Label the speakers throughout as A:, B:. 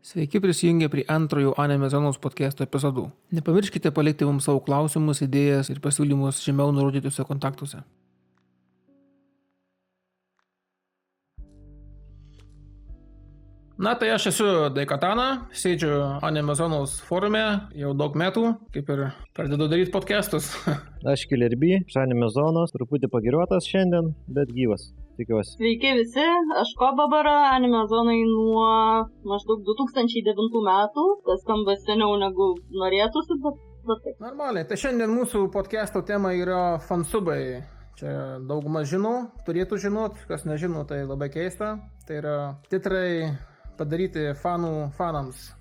A: Sveiki prisijungę prie antrojo Anime Zonos podcast'o epizodų. Nepamirškite palikti mums savo klausimus, idėjas ir pasiūlymus žemiau nurodytuose kontaktuose. Na, tai aš esu Daikatana, sėdžiu Anime Zonos forume jau daug metų, kaip ir pradedu daryti podcastus.
B: Aš Killer B, iš Anime Zonos, truputį pagiriuotas šiandien, bet gyvas. Tikiuosi.
C: Sveiki visi, aš Kobabara, Anime Zonai nuo maždaug 2009 metų, tas skamba seniau negu norėtųsi, bet taip.
A: Normaliai, tai šiandien mūsų podcast'o tema yra fansubai. Čia daugumas žino, turėtų žinot, kas nežino, tai labai keista. Tai yra titrai padaryti fanams.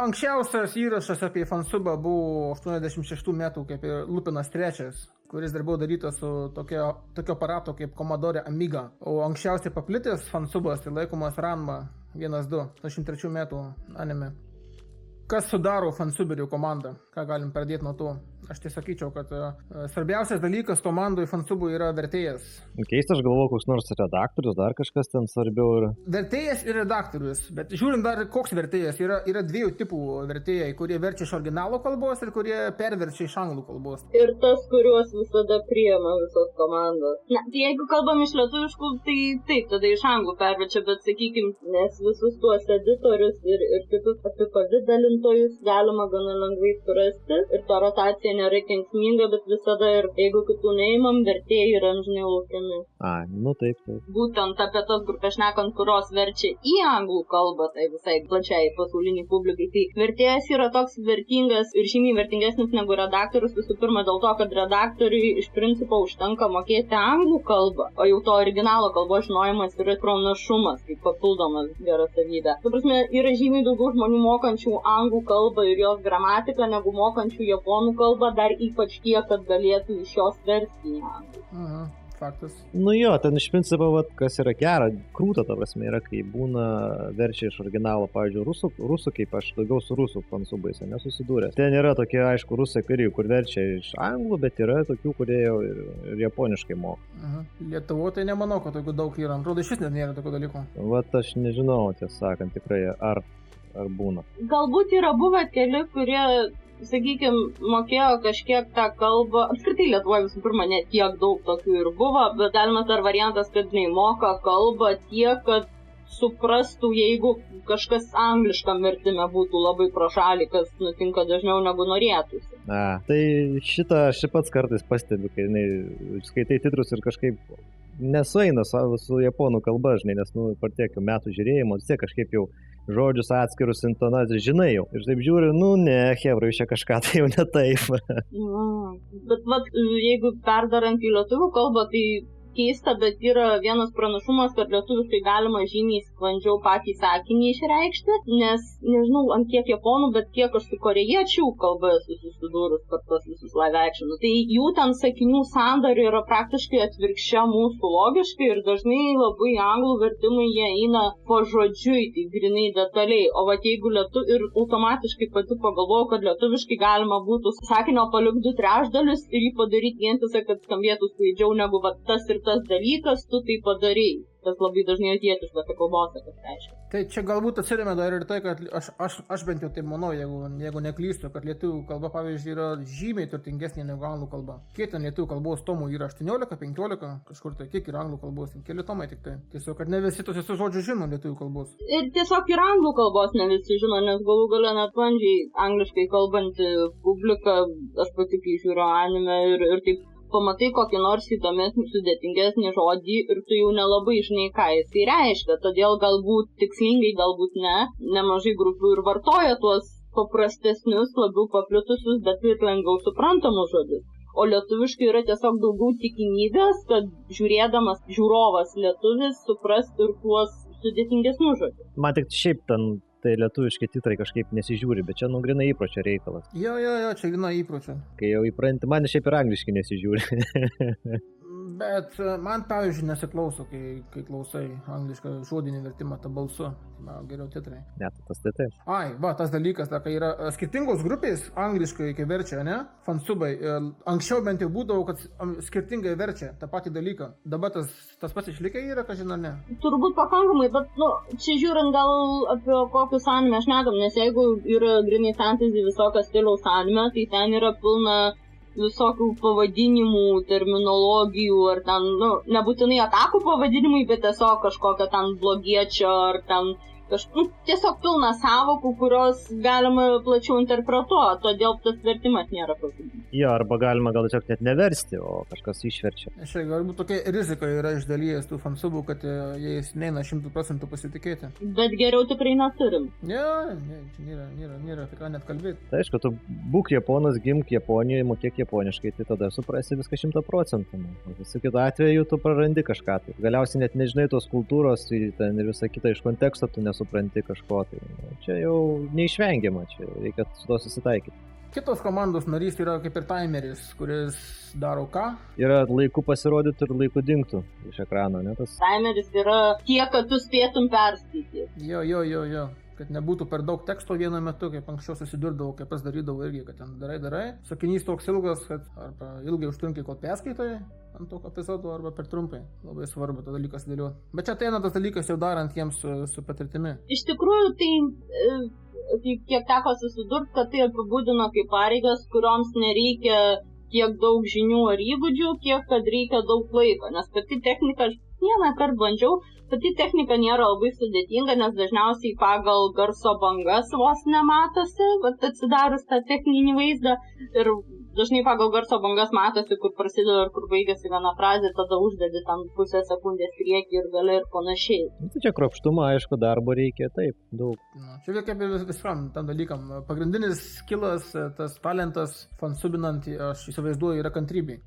A: Anksčiausias įrašas apie fansubą buvo 86 metų, kaip ir Lupinas III, kuris dar buvo darytas su tokio aparato kaip Commodore Amiga. O anksčiausiai paplitęs fansubas tai laikomas Ranma 1.2, 83 metų anime. Kas sudaro fansuberių komandą? Ką galim pradėti nuo to? Aš tai sakyčiau, kad svarbiausias dalykas komandui fansubų yra vertėjas.
B: Keista, aš galvoju, koks nors redaktorius, dar kažkas ten svarbiau yra.
A: Vertėjas ir redaktorius, bet žiūrint dar koks vertėjas. Yra dviejų tipų vertėjai, kurie verčia iš originalo kalbos ir kurie perverčia iš anglų kalbos.
C: Ir tas, kuriuos visada priima visos komandos. Na, tai jeigu kalbam iš lietuviškų, tai taip, tada iš anglų perverčia, bet sakykim, nes visus tuos editorius ir kitus apipavidalintojus galima gana lengvai surasti ir ta rotacija nėra kenksminga, bet visada ir jeigu kitų neimam, vertėjai yra amžinai laukiami.
B: Nu taip.
C: Būtent apie tas grupės šnekant, kurios verčia į anglų kalbą, tai visai plačiai pasauliniai publikai. Tai vertėjas yra toks vertingas ir žymiai vertingesnis negu redaktorius, visų pirma dėl to, kad redaktoriui iš principo užtenka mokėti anglų kalbą, o jau to originalo kalbos žinojimas yra pranašumas, kaip papildomas gera savybė. Ta prasme, yra žymiai daugiau žmonių mokančių anglų kalbą ir jos gramatiką, negu mokančių japonų kalbą, dar ypač tiek, kad galėtų iš jos versti į anglų.
A: Faktas.
B: Nu jo, ten iš principo, kas yra gera, krūta ta prasme yra, kai būna verčia iš originalo, pavyzdžiui, rusų, kaip aš daugiau su rusų fansubais nesusidūręs. Ten yra tokie, aišku, rusai kariai, kur verčia iš anglų, bet yra tokių, kurie jau ir japoniškai moka.
A: Lietuvoje tai nemanau, kad tokių daug yra. Atrodo, šis net nėra tokių dalykų.
B: Vat aš nežinau, tiesą sakant, tikrai, ar būna.
C: Galbūt yra buvę keli, kurie sakykime, mokėjo kažkiek tą kalbą. Apskritai Lietuvoje visų pirma ne tiek daug tokių ir buvo, bet galimas dar variantas, kad moka kalbą tiek, kad suprastų, jeigu kažkas angliškam vertime būtų labai pro šalį, kas nutinka dažniau negu norėtųsi.
B: Tai šitą aš pats kartais pastebiu, kai skaitai titrus ir kažkaip nesueina su japonų kalba, žinai, nes per tiek metų žiūrėjimo, vis tiek kažkaip jau žodžius atskirus intonacijas žinai jau. Ir taip žiūri, ne, hebra, jūs čia kažką tai jau ne taip.
C: Bet jeigu perdarant į lietuvių kalbą, tai keista, bet yra vienas pranašumas, kad lietuviškai galima žymiai sklandžiau patį sakinį išreikšti, nes, nežinau, ant kiek japonų, bet kiek aš su korėjiečių kalba esu susidūrus per tos visus live actionus. Tai jų ten sakinių sandara yra praktiškai atvirkščia mūsų logiškai ir dažnai labai anglų vertimai jie eina pažodžiui, tai grinai detaliai. O jeigu ir automatiškai pati pagalvojau, kad lietuviškai galima būtų sakinio palikti 2/3 ir jį padaryti vientisą, kad skambėtų skaidžiau negu tas ir tas dalykas, tu tai padarei. Tas labai dažnai atietiškas kalbose, kas reiškia.
A: Tai čia galbūt atsiremia dar ir tai, kad aš bent jau taip manau, jeigu neklystu, kad lietuvių kalba, pavyzdžiui, yra žymiai turtingesnė negu anglų kalba. Kiek ten lietuvių kalbos tomų yra 18, 15, kažkur tai, kiek yra anglų kalbos, keli tomai tik tai. Tiesiog, kad ne visi tos visus žodžius žino lietuvių kalbos.
C: Ir tiesiog ir anglų kalbos ne visi žino, nes galų gale net vandžiai angliškai kalbanti publika, aš pati kai žiūriu anime ir taip pamatai kokį nors įdomesnį, sudėtingesnį žodį ir tu jau nelabai žinai, ką jisai reiškia. Todėl galbūt tikslingai, galbūt ne, nemažai grupių ir vartoja tuos paprastesnius, labiau paplitusius, bet ir lengviau suprantamus žodžius. O lietuviškai yra tiesiog daugiau tikimybės, kad žiūrėdamas žiūrovas lietuvis supras ir tuos sudėtingesnius žodžius.
B: Man tik šiaip ten tai lietuviški titrai kažkaip nesižiūri, bet čia grynai įpročio reikalas.
A: Jo, čia grynai įpročio.
B: Kai jau įpranti, man šiaip ir angliški nesižiūri.
A: Bet man, pavyzdžiui, nesiklauso, kai klausai anglišką žodinį vertimą tą balsu. Man geriau titrai.
B: Net tas titrai.
A: Ai, tas dalykas, kai yra skirtingos grupės angliškai, kai verčia, ne? Fansubai. Anksčiau bent jau būdavo, kad skirtingai verčia tą patį dalyką. Dabar tas pats išlikę yra, ką žinau, ne?
C: Turbūt pakankamai, bet, čia žiūrint gal apie kokius anime aš negam, nes jeigu yra grinai fantasy visokio stiliaus anime, tai ten yra pilna visokių pavadinimų, terminologijų, ar ten, nebūtinai atakų pavadinimai, bet tiesiog kažkokio ten blogiečio, ar ten tiesiog pilna sąvokų, kurios galima plačiau interpretuoti, todėl tas vertimas nėra pavyzdys.
B: Jo, arba galima gal tiesiog net neversti, o kažkas išverčia.
A: Šiaip galbūt tokia rizika yra iš dalies tų fansubų, kad jais neina 100% pasitikėti.
C: Bet geriau tikrai neturim.
A: Ne, čia nėra tikrai net kalbėti.
B: Tai aišku, tu būk japonas, gimk Japonijoje, mokėk japoniškai, tai tada suprasi viską 100%. Visų kitų atveju tu prarandi kažką. Tai galiausiai net nežinai tos kultūros, tai ten ir visą kitą iš konteksto tu nesupranti kažko. Tai čia jau neišvengiama, čia reikia su to susitaikyti.
A: Kitos komandos narys yra kaip ir timeris, kuris daro ką?
B: Yra laiku pasirodyti ir laiku dingtų iš ekrano, ne tas?
C: Timeris yra tiek, kad tu spėtum perskaityti.
A: Jo. Kad nebūtų per daug teksto vienu metu, kaip anksčiau susidurdavau, kaip pas darydavau irgi, kad ten darai. Sakinys toks ilgas, kad arba ilgai užtrunki, kol perskaitai ant tokio epizodo, arba per trumpai. Labai svarbu tą dalyką sudėlioti. Bet čia ateina tas dalykas jau darant jiems su patirtimi.
C: Iš tikrųjų, tai kiek teko susidurti, kad tai apibūdino kaip pareigas, kurioms nereikia tiek daug žinių ar įgūdžių, kiek kad reikia daug laiko. Nes pati technika, aš vieną kartą bandžiau, pati technika nėra labai sudėtinga, nes dažniausiai pagal garso bangas vos nematosi, atsidarius tą techninį vaizdą. Ir dažnai pagal garso bangas matosi, kur prasideda ir kur baigėsi viena frazė, tada uždedi tam pusę sekundės priekį ir gale ir panašiai.
B: Tai čia kruopštumo, aišku, darbo reikia, taip, daug.
A: Čia kaip ir viskam tam dalykam. Pagrindinis skillas, tas talentas fansubinant, aš įsivaizduoju, yra kantrybė.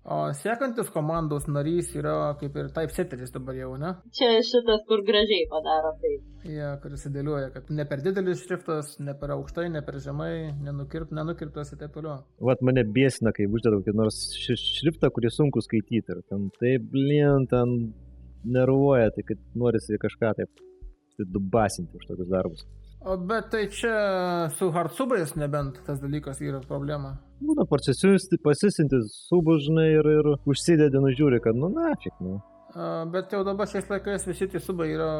A: O sekantis komandos narys yra kaip ir typesetteris dabar jau, ne?
C: Čia šitas, kur gražiai padaro taip.
A: Ja, kuris įdėliuoja, kad ne per didelis šriftas, ne per aukštai, ne per žemai, nenukirptas ir taip toliau.
B: Vat mane biesina, kai uždėdau kokį nors šriftą, kurį sunku skaityti. Ir ten taip, ten nervuoja, tai kad norisi kažką taip dubasinti už tokius darbus.
A: Bet tai čia su hardsubais nebent tas dalykas yra problema.
B: Būna pasisinti subus, žinai, ir užsidedi, nužiūri, kad nafik.
A: Bet jau dabar šiais laikais visi tie subai yra,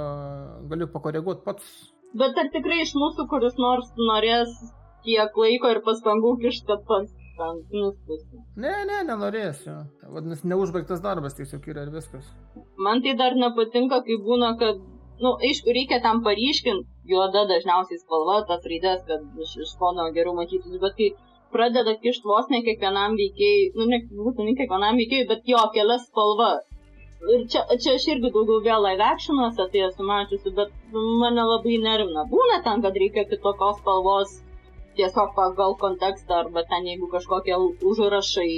A: galiu pakoreguoti pats.
C: Bet ar tikrai iš mūsų, kuris nors norės tiek laiko ir pastangų kišti, kad pats ten nuspusi?
A: Ne, nenorėsiu. Vadinasi, neužbaigtas darbas tiesiog yra ir viskas.
C: Man tai dar nepatinka, kai būna, kad aišku, reikia tam paryškinti, juoda dažniausiai spalva, tas raidės, kad iš fono geriau matytus, bet kai pradeda kišti vos ne kiekvienam veikėjai, ne būtinai kiekvienam veikėjai, bet jo kelias spalvas. Ir čia aš irgi daugiau vėl live actionuose tai esu mačiusi, bet mane labai nervina. Būna ten, kad reikia kitokios spalvos tiesiog pagal kontekstą, arba ten jeigu kažkokie užrašai,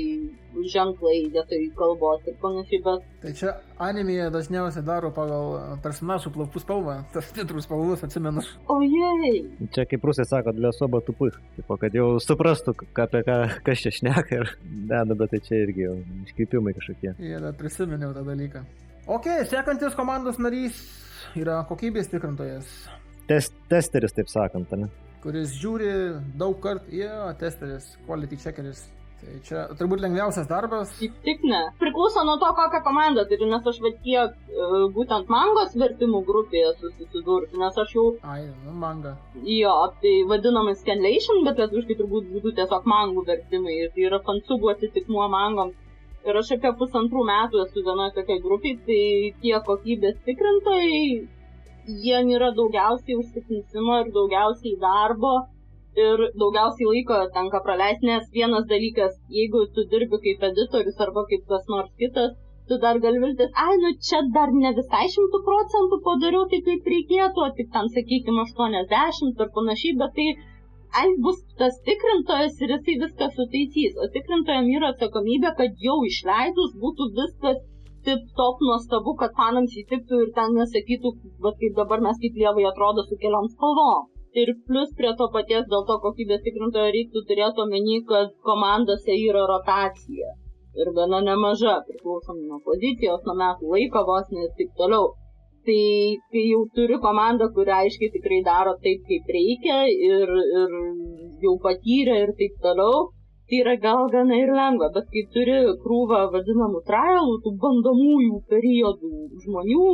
C: ženklai vietoj kalbos ir panašiai, bet... Tai
A: čia animėje dažniausiai daro pagal personažų plaukų spalvą, tas titrų spalvus atsimenu.
C: Ojei!
B: Čia kaip rusai sako, для особо тупых, kad jau suprastų, apie kas čia šneka ir bet tai čia irgi jau iškreipimai kažkokie.
A: Dar prisiminiau tą dalyką. Sekantis komandos narys yra kokybės tikrintojas.
B: Testeris, taip sakant, ne?
A: Kuris žiūri daug kartų, testeris, quality checkeris. Tai čia turbūt lengviausias darbas.
C: Tik ne. Priklauso nuo to, kokią komandą turiu, nes aš tiek būtent mangos vertimų grupėje susidurti, nes aš jau...
A: manga.
C: Jo, tai vadinamai scanlation, bet lietuviškai turbūt būtų tiesiog mangų vertimai. Ir tai yra fansubų atitikmuo mangom. Ir aš apie 1,5 metų esu vienoje tokia grupė, tai tie kokybės tikrintojai, jie yra daugiausiai užsiknisimo ir daugiausiai darbo ir daugiausiai laiko tenka praleisti, nes vienas dalykas, jeigu tu dirbi kaip editorius arba kaip kas nors kitas, tu dar gali viltis, čia dar ne visai 100% padariau tai kaip reikėtų, tik ten, sakykime, 80 ar panašiai, bet tai bus tas tikrintojas ir jisai viską sutaisys, o tikrintojam yra atsakomybė, kad jau išleidus būtų viskas top nuostabu, kad fanams įtiktų ir ten nesakytų, bet kaip dabar mes kaip lievai atrodo su keliom spalvom. Ir plus prie to paties dėl to kokybės tikrintojo reiktų turėti omeny, kad komandose yra rotacija. ir gana nemaža, priklausomai nuo pozicijos, nuo metų laiko vos ir taip toliau. Tai kai jau turi komandą, kuri aiškiai tikrai daro taip, kaip reikia ir jau patyrė ir taip toliau, tai yra gal gana ir lengva, bet kai turi krūvą vadinamų trialų, tų bandomųjų periodų žmonių,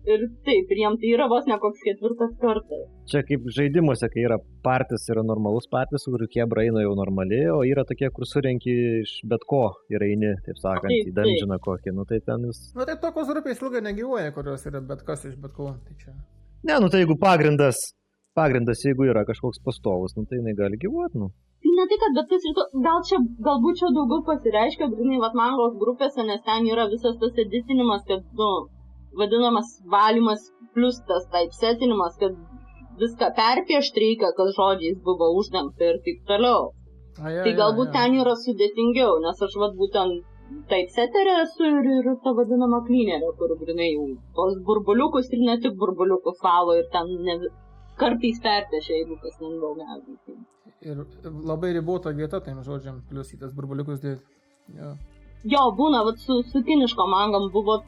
C: ir taip, ir jiem tai yra vos ne koks 4 kartas.
B: Čia kaip žaidimuose, kai yra partis, yra normalus partis, kur kebra eina jau normaliai, o yra tokie, kur surenki iš bet ko ir eini, taip sakant, į dungeoną kokį, nu tai ten jūs...
A: Nu tai tokios grupės ilgai negyvuoja, kurios yra bet kas iš bet ko, tai čia...
B: Ne, nu tai jeigu pagrindas, jeigu yra kažkoks pastovus, nu tai jinai gali gyvuoti, nu.
C: Ne tai, kad bet kas, galbūt čia daugiau pasireiškia, grinai vatmangos grupėse, nes ten yra visas tas editinimas, kad, nu, vadinamas valymas plus tas typesetinimas, kad viską perpiešti reikia, kad žodžiais buvo uždengta ir taip toliau. Tai galbūt ten yra sudėtingiau, nes aš būtent typesetterė esu ir ta vadinama cleanerė, kur grinai jau tos burbuliukus ir ne tik burbuliukus valo ir ten kartais perpiešia, jeigu kas lengviau gali.
A: Ir labai ribota vieta tiem žodžiam, plius į tas burbuliukus dėti.
C: Jo, būna, su kiniškom angam buvo,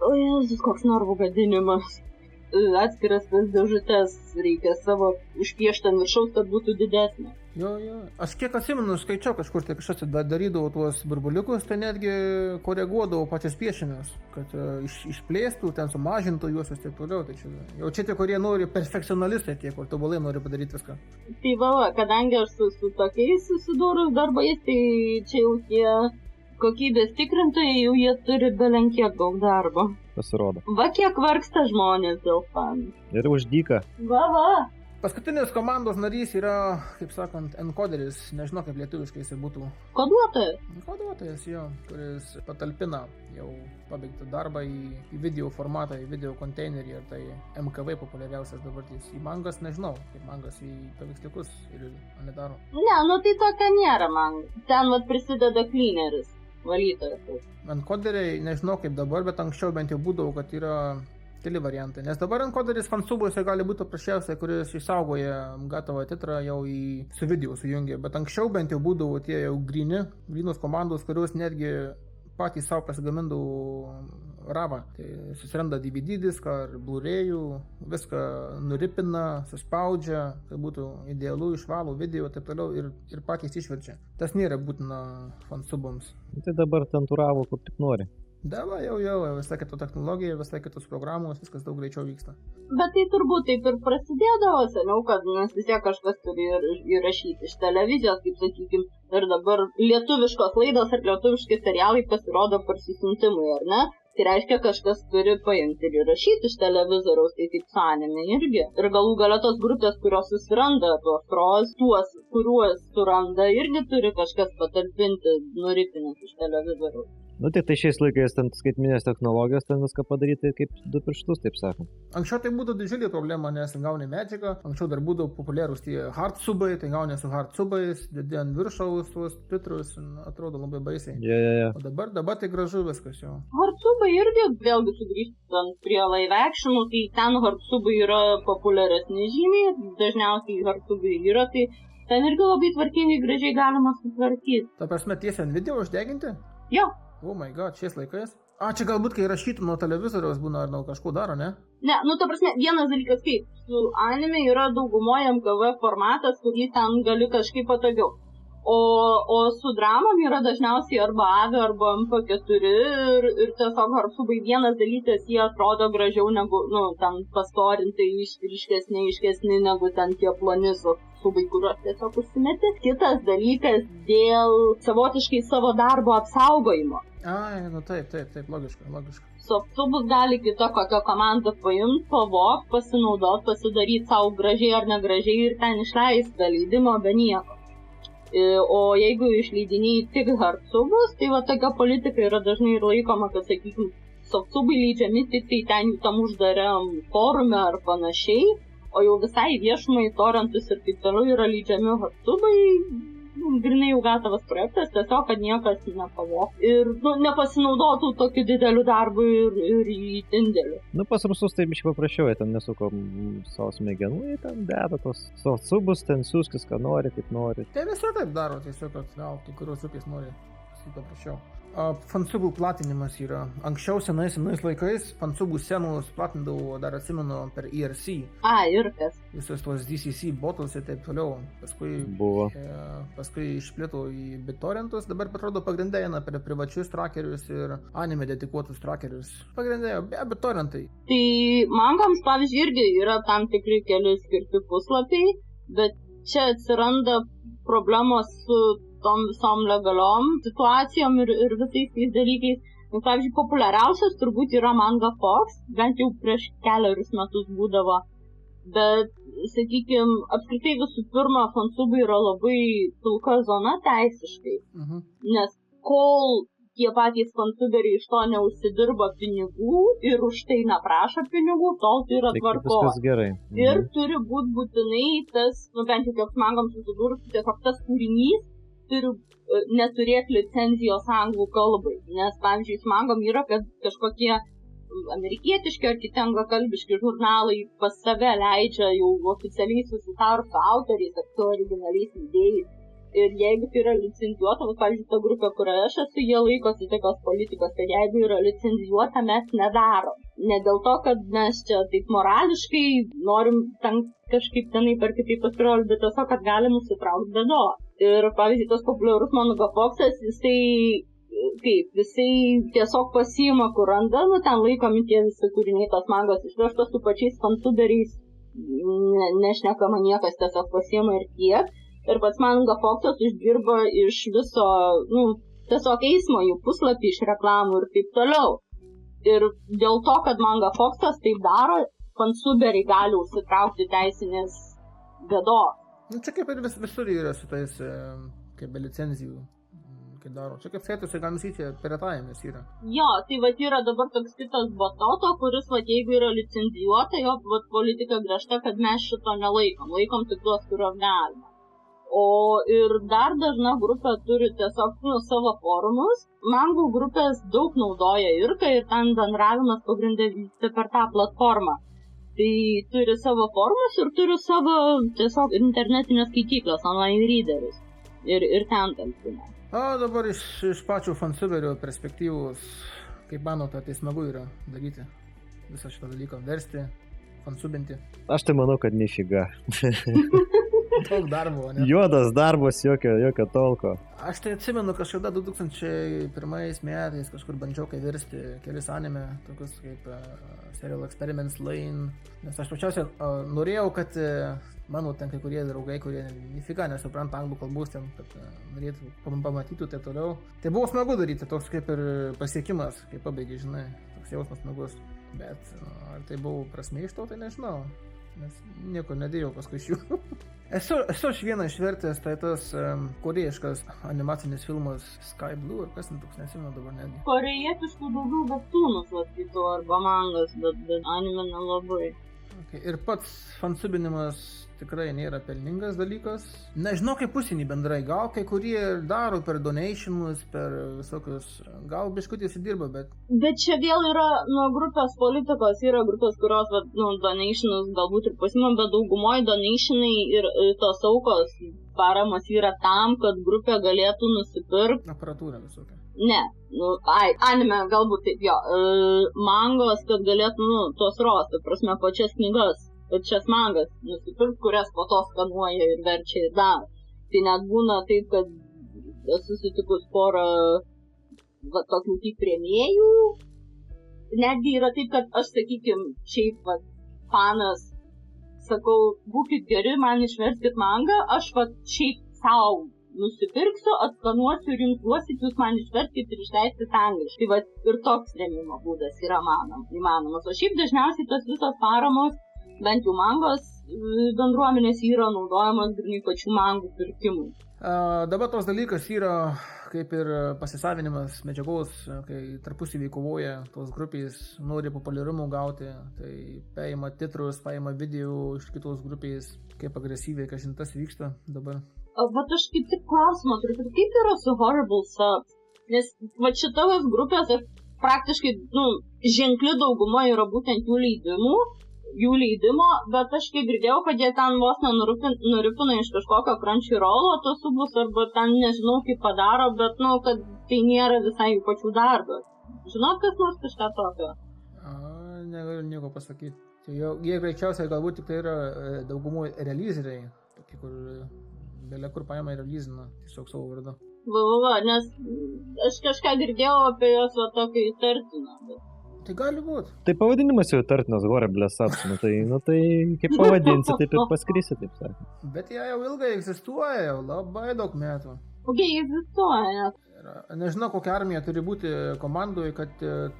C: o Jėzus, koks narvų gadinimas. Atskiras tas dėžutės reikia savo išpiešti ant viršaus, kad būtų didesnė.
A: Jo. Aš kiek atsimenu, skaičiau kažkur, tai kažkas darydavo tuos burbuliukus, tai netgi koreguodavo pačias piešinius, kad išplėstų, ten sumažintų juos ir taip toliau. Tai jau čia tie, kurie nori perfekcionalistai, tie, kur tobulai nori padaryti viską.
C: Tai kadangi aš su tokiais susidūrus darbais, tai čia jau tie kokybės tikrintojai, jau jie turi belenkiek daug darbo.
B: Pasirodo.
C: Va kiek vargsta žmonės dėl fanų.
B: Ir už dyką.
C: Va.
A: Paskutinis komandos narys yra, kaip sakant, encoderis, nežinau kaip lietuviškai jis būtų.
C: Koduotojas.
A: Koduotojas, jo, kuris patalpina jau pabaigtą darbą į video formatą, į video konteinerį, ir tai MKV populiariausias dabartys. Į mangas nežinau, kaip mangas į paveiksliukus ir nedaro.
C: Ne, nu tai tokia nėra man. Ten prisideda cleaneris, valytojas.
A: Encoderiai, nežinau kaip dabar, bet anksčiau bent jau būdavo, kad yra keli variantai. Nes dabar encoderis fansubuose gali būti paprasčiausiai, kuris išsaugoja gatavą titrą jau su video sujungia. Bet anksčiau bent jau būdavo tie jau grynos komandos, kurios netgi patys savo pasigamindavo ravą. Tai susiranda DVD diską ar Blu-rayų, viską nuripina, suspaudžia, kad būtų idealu, išvalo video, taip toliau ir patys išverčia. Tas nėra būtina fansubams.
B: Tai dabar tenturavo, kaip tik nori.
A: Dabar jau, visai kita technologija, visai kitos programos, viskas daug greičiau vyksta.
C: Bet tai turbūt taip ir prasidėdavo seniau, kad nes vis tiek kažkas turi įrašyti iš televizijos, kaip sakykim, ir dabar lietuviškos laidos ar lietuviški serialai pasirodo parsisiuntimui, ar ne? Tai reiškia, kažkas turi paimti ir įrašyti iš televizoriaus, tai kaip su anime irgi. Ir galų gale tos grupės, kurios susiranda tuos, kuriuos suranda, irgi turi kažkas patalpinti, nuripinant iš televizoriaus.
B: Nu tai šiais laikais ten skaitminės technologijos, ten viską padaryti kaip du pirštus, taip sakant.
A: Anksčiau tai būtų didžiulė problema, nes gauni medžiagą, anksčiau dar būdavo populiarūs tie hardsubai, tai gauni su hardsubais, dedi ant viršaus tuos titrus, atrodo labai baisiai.
B: Ja.
A: O dabar tai gražu viskas jau.
C: Hardsubai irgi vėlgi sugrįžtant prie live actionų, tai ten hardsubai yra populiaresni žymiai, dažniausiai hardsubai yra, tai ten irgi labai tvarkingai, gražiai galima sutvarkyti.
A: Ta prasme, tiesiai ant video uždeginti?
C: Jo.
A: Oh my god, šiais laikais? Čia galbūt, kai rašytum nuo televizoriaus būna ar nuo kažko daro, ne?
C: Ne, ta prasme, vienas dalykas kaip, su anime yra daugumoje MKV formatas, kurį ten gali kažkaip patogiau. O su dramom yra dažniausiai arba AVI, arba MP4 ir tiesiog hardsubai vienas dalykas, jie atrodo gražiau negu, ten pastorintai ryškesni negu ten tie ploni subai, kuriuos tiesiog užsimeti. Kitas dalykas dėl savotiškai savo darbo apsaugojimo.
A: Taip, logiška.
C: Subus gali kita kokią komandą paimti, pavok, pasinaudot, pasidaryti savo gražiai ar negražiai ir ten išleisti be leidimo, be nieko. O jeigu išleidiniai tik hardsubus, tai tokia politika yra dažnai ir laikoma, kad, sakykime, subsubai leidžiami tik tai ten tam uždariam forume ar panašiai, o jau visai viešumai, torentus ir taip toliau yra leidžiami hardsubai, grinai jau gatavas projektas, tiesiog, kad niekas nepavok ir nepasinaudotų tokiu dideliu darbu ir įtindėliu.
B: Pas rusus tai biškai paprašiau, jie ten nesuko savo smegenų, jie ten deda tos subus, ten siūskis, ką nori, kaip nori.
A: Tai visą taip daro, tiesiog, kad gal kai kurios upės nori paprašiau. Fansubų platinimas yra. Anksčiau senais laikais fansubų scenus platindavo, dar atsimenu, per ERC.
C: Irkas.
A: Visos tos DCC bottles ir taip toliau. Paskui išplėto į BitTorrentus. Dabar, atrodo, pagrindai eina per privačius trackerius ir anime dedikuotus trackerius. Pagrindai, BitTorrentai.
C: Tai mangams, pavyzdžiui, irgi yra tam tikri keli skirti puslapiai, bet čia atsiranda problemos su tom visom legaliom situacijom ir visais tais dalykais. Pavyzdžiui, populiariausias turbūt yra Manga Fox, bent jau prieš keliarius metus būdavo. Bet, sakykime, apskritai visų pirma, fansubai yra labai pilka zona teisiškai. Nes kol tie patys fansuberiai iš to neužsidirba pinigų ir už tai neprašo pinigų, tol tai yra tvarko. Ir turi būti būtinai tas, bent jau kiek mangams susidūrus, tiesiog tas kūrinys turi neturėti licenzijos anglų kalbai. Nes, pavyzdžiui, mangam yra, kad kažkokie amerikietiški ar kiti anglakalbiški žurnalai pas save leidžia jau oficialiai susitarus su autoriais ar su originaliais idėjais. Ir jeigu tai yra licencijuota, pavyzdžiui, ta grupė, kurioje aš esu, jie laikosi tokios politikos, kad jeigu yra licencijuota, mes nedarom. Ne dėl to, kad mes čia taip morališkai norim ten kažkaip tenai per kitaip pasirodyti, bet tiesiog, kad galim nusitraukti bėdo. Ir, pavyzdžiui, tas populiarus Manga Foxas, jisai tiesiog pasiima, kur randa, ten laikomi tie visi kūriniai, tos mangos išvežtos su pačiais fansuberiais, nešnekama niekas, tiesiog pasiima ir tiek. Ir pats Manga Foxas uždirba iš viso, tiesiog eismo jų puslapį, iš reklamų ir taip toliau. Ir dėl to, kad Manga Foxas taip daro, fansuberiai gali užsitraukti teisinės bėdos.
A: Čia kaip ir visur yra su tais, kaip be licenzijų, kaip daro. Čia kaip skaitosi, gal nusitė, piratavimas yra.
C: Jo, tai yra dabar toks kitas bototo, kuris, jeigu yra licenzijuota, jo politika griežta, kad mes šito nelaikom. Laikom tik tuos, kuriuos galime. O ir dar dažna grupė turi tiesiog savo forumus. Mangų grupės daug naudoja Irką ir ten bendravimas pagrindė vyksta per tą platformą. Tai turi savo forumus ir turi savo tiesiog internetinės skaityklės, online readerius. Ir ten talpina.
A: Dabar iš pačių fansuberio perspektyvos, kaip manote, tai smagu yra daryti visą šitą dalyką, versti, fansubinti.
B: Aš tai manau, kad nefiga.
A: Daug darbo, ne?
B: Juodas darbas, jokio tolko.
A: Aš tai atsimenu, kažkada 2001 metais kažkur bandžiau versti kelis anime, tokius kaip Serial Experiments Lane, nes aš pačiausiai norėjau, kad mano ten kai kurie draugai, kurie nifiga nesupranta anglų kalbos, ten, kad norėtų pamatytų taip toliau. Tai buvo smagu daryti, toks kaip ir pasiekimas, kaip pabaigi, žinai, toks jausmas smagus. Bet ar tai buvo prasmė iš to, tai nežinau, nes nieko nedėjau paskui iš jų. Esu aš vieną išvertęs, tai tas korėjiškas animacinis filmas Sky Blue, ar kas toks, nesimenu dabar netgi.
C: Korėjietiškų daugiau webtoonus skaitau arba mangas, bet anime nelabai.
A: Okay. Ir pats fansubinimas tikrai nėra pelningas dalykas. Nežinau kaip užsienį bendrai, gal kai kurie daro per donationus, per visokius, gal biškutį įsidirba, bet...
C: Bet čia vėl yra nuo grupės politikos, yra grupės, kurios donationus galbūt ir pasimam, bet daugumoje donationai ir tos aukos paramos yra tam, kad grupė galėtų nusipirkti...
A: Aparatūrą visokią.
C: Ne, anime galbūt taip, jo, mangos, kad galėtų, tos ta prasme, pačias knygas, pačias mangas nusipirkti, kurias po to skanuoja ir verčia ir daro. Tai net būna taip, kad esu sutikus porą tokių tik rėmėjų. Netgi yra taip, kad aš, sakykim, šiaip fanas, sakau, būkit geri, man išverskit mangą, aš šiaip savo nusipirksiu, atskanuosiu ir jums duosit, jūs man išverskit ir išleiskit angliškai. Tai ir toks rėmimo būdas yra įmanomas. O šiaip dažniausiai tos visos paramos, bent jau mangos bendruomenės yra naudojamos grynai pačių mangų pirkimui.
A: Dabar tos dalykas yra kaip ir pasisavinimas medžiagos, kai tarpusavy kovoja tos grupės, nori populiarumų gauti, tai paima titrus, paima video iš kitos grupės, kaip agresyviai kažintas vyksta dabar.
C: Bet aš kaip tik klausimą turiu, kaip yra su Horrible Subs? Nes šitos grupės praktiškai, ženkli dauguma yra būtent jų leidimų jų leidimo, bet aš kiek girdėjau, kad jie ten vos nenuripina iš kažkokio Crunchyrollo tos subus, arba ten nežinau kaip padaro, bet, kad tai nėra visai jų pačių darbas. Žinot, kas nors kažką tokio?
A: Negaliu nieko pasakyti. Jie greičiausiai galbūt tik tai yra daugumų releaseriai, tokie, kur belia kur paima ir releasina tiesiog savo vardu.
C: Nes aš kažką girdėjau apie juos tokį įtartiną. Bet...
A: Tai gali būti.
B: Tai pavadinimas jau įtartinas Horrible Subs, tai kaip pavadinsi, taip ir paskrysi, taip sakant.
A: Bet jie jau ilgai egzistuoja, jau labai daug metų.
C: Kokie egzistuoja?
A: Nežinau, kokia armija turi būti komandoje, kad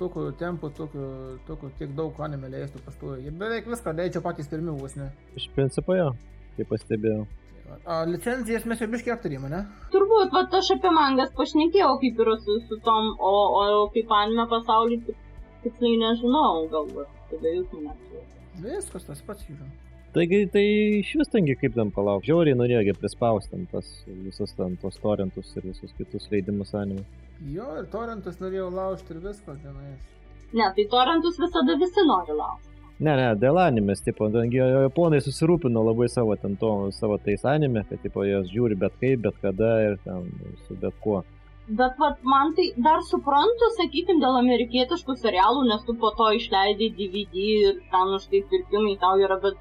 A: tokiu tempu, tokiu tiek daug anime leistų pastoja. Jie beveik viską leidžia patys pirmi vos, ne?
B: Iš principo jo, kaip pastebėjau.
A: Licenzijas mes jau biškai aptarėme, ne?
C: Turbūt, aš apie mangas pašnekėjau, kaip yra su tom, o kaip anime pasaulį tiksliai nežinau, galbūt. Tada jūs manęs.
A: Viskas tas pats yra.
B: Taigi, tai iš vis tengi kaip ten palauk. Žiauriai norėjo prispausti visus tos torrentus ir visus kitus leidimus anime.
A: Jo, ir torrentus norėjau laužti ir viskas tenais.
C: Ne, tai torrentus visada visi nori laužti.
B: Ne, dėl animės, japonai susirūpino labai savo tais anime, kad jos žiūri bet kaip, bet kada ir ten su bet kuo.
C: Bet man tai dar suprantu, sakykim, dėl amerikietiškų serialų, nes tu po to išleidai DVD ir ten už tai pirkimai tau yra, bet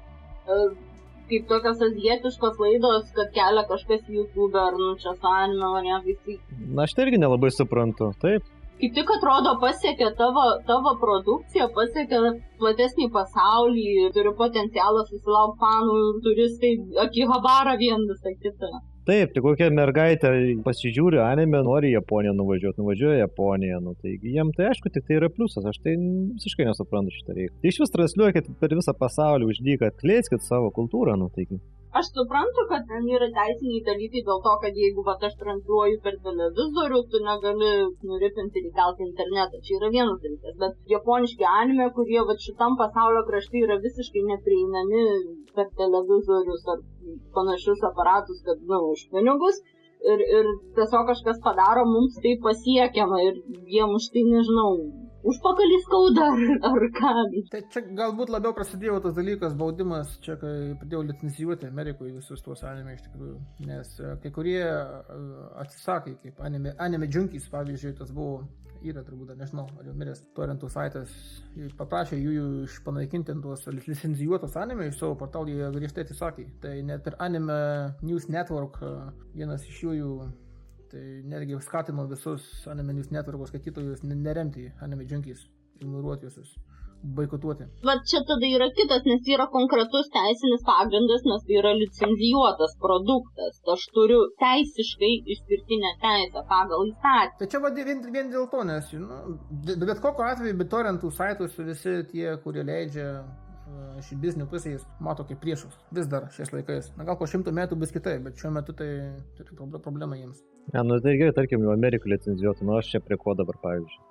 C: kaip tokios azijietiškos laidos, kad kelia kažkas YouTube ar čia su anime variantais.
B: Na, aš tai irgi nelabai suprantu, taip.
C: Kaip tik atrodo pasiekia tavo produkciją, pasiekia platesnį pasaulį, turi potencialą susilaukti fanų, turistai, Akihabara vien visą kitą.
B: Taip, tai kokia mergaitė pasižiūri anime, nori Japoniją nuvažiuoja Japoniją, taigi jiem tai aišku, tik tai yra pliusas, aš tai visiškai nesuprantu šitą reikalą. Tai iš vis transliuokit per visą pasaulį uždyką, atskleiskit savo kultūrą, taigi.
C: Aš suprantu, kad ten yra teisiniai dalykai dėl to, kad jeigu aš transliuoju per televizorių, tu negali nuripinti ir įkelti internetą. Čia yra vienas dalykas, bet japoniški anime, kurie šitam pasaulio krašte yra visiškai neprieinami per televizorius ar panašius aparatus, kad, už pinigus. Ir tiesiog kažkas padaro mums tai pasiekiama ir jiem už tai, nežinau, užpakalį skauda ar ką.
A: Tai čia galbūt labiau prasidėjo tas dalykas, baudimas, čia kai pradėjau licencijuoti Amerikoje visus tuos anime iš tikrųjų, nes kai kurie atsisakė, kaip anime junkies, pavyzdžiui, tas buvo, yra turbūt, nežinau, ar jau miręs torrentų saitas, paprašė jų panaikinti tuos licencijuotus anime iš savo portalų, jie griežtai atsisakė. Tai net ir Anime News Network, vienas iš jų, tai netgi skatino visus Anime News Network skaitytojus neremti Anime Junkies, ignoruoti visus, boikotuoti.
C: Bet čia tada yra kitas, nes yra konkretus teisinis pagrindas, nes tai yra licencijuotas produktas. Aš turiu teisiškai išskirtinę teisę pagal įstatymą.
A: Tai čia vien dėl to, nes bet kokiu atveju BitTorrentų saitus visi tie, kurie leidžia iš biznio pusės, mato kaip priešus. Vis dar šiais laikais. Na gal po 100 metų bus kitaip, bet šiuo metu tai turi problemą jiems.
B: Ne, tai gerai, tarkim, jau Amerikų licencijuotų, aš čia prie ko dabar, pavyzdžiui.